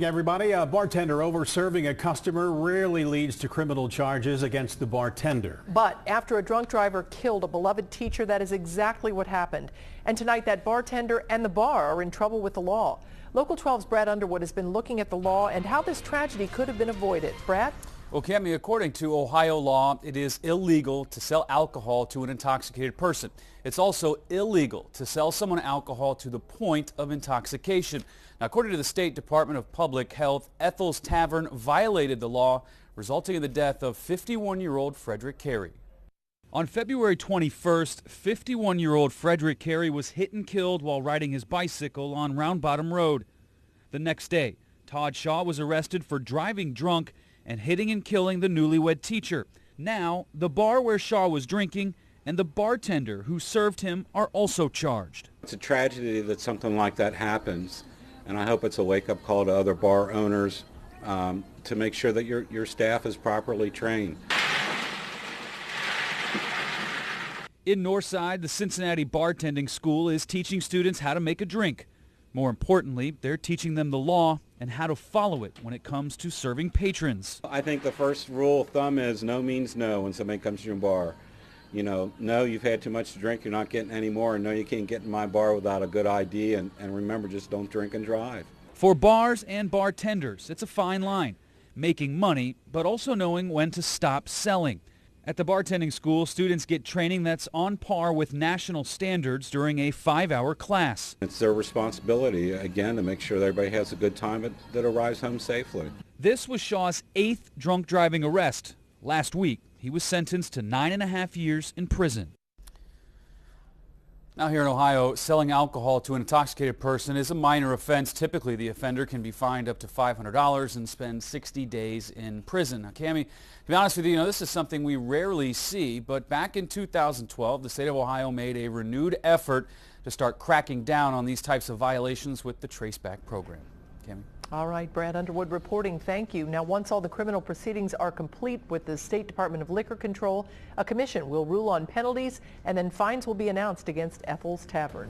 Everybody, a bartender over-serving a customer rarely leads to criminal charges against the bartender. But after a drunk driver killed a beloved teacher, that is exactly what happened. And tonight, that bartender and the bar are in trouble with the law. Local 12's Brad Underwood has been looking at the law and how this tragedy could have been avoided. Brad? Well, Cammie, according to Ohio law, it is illegal to sell alcohol to an intoxicated person. It's also illegal to sell someone alcohol to the point of intoxication. Now, according to the State Department of Public Health, Ethel's Tavern violated the law, resulting in the death of 51-year-old Frederick Carey. On February 21st, 51-year-old Frederick Carey was hit and killed while riding his bicycle on Round Bottom Road. The next day, Todd Shaw was arrested for driving drunk and hitting and killing the newlywed teacher. Now, the bar where Shaw was drinking and the bartender who served him are also charged. It's a tragedy that something like that happens, and I hope it's a wake-up call to other bar owners to make sure that your staff is properly trained. In Northside, the Cincinnati Bartending School is teaching students how to make a drink. More importantly, they're teaching them the law and how to follow it when it comes to serving patrons. I think the first rule of thumb is no means no when somebody comes to your bar. You know, no, you've had too much to drink, you're not getting any more, and no, you can't get in my bar without a good ID, and remember, just don't drink and drive. For bars and bartenders, it's a fine line, making money, but also knowing when to stop selling. At the bartending school, students get training that's on par with national standards during a 5-hour class. It's their responsibility, again, to make sure that everybody has a good time that arrives home safely. This was Shaw's 8th drunk driving arrest. Last week, he was sentenced to 9.5 years in prison. Now here in Ohio, selling alcohol to an intoxicated person is a minor offense. Typically, the offender can be fined up to $500 and spend 60 days in prison. Now, Cammie, to be honest with you, this is something we rarely see, but back in 2012, the state of Ohio made a renewed effort to start cracking down on these types of violations with the Traceback program. Cammie? All right, Brad Underwood reporting. Thank you. Now, once all the criminal proceedings are complete with the State Department of Liquor Control, a commission will rule on penalties and then fines will be announced against Ethel's Tavern.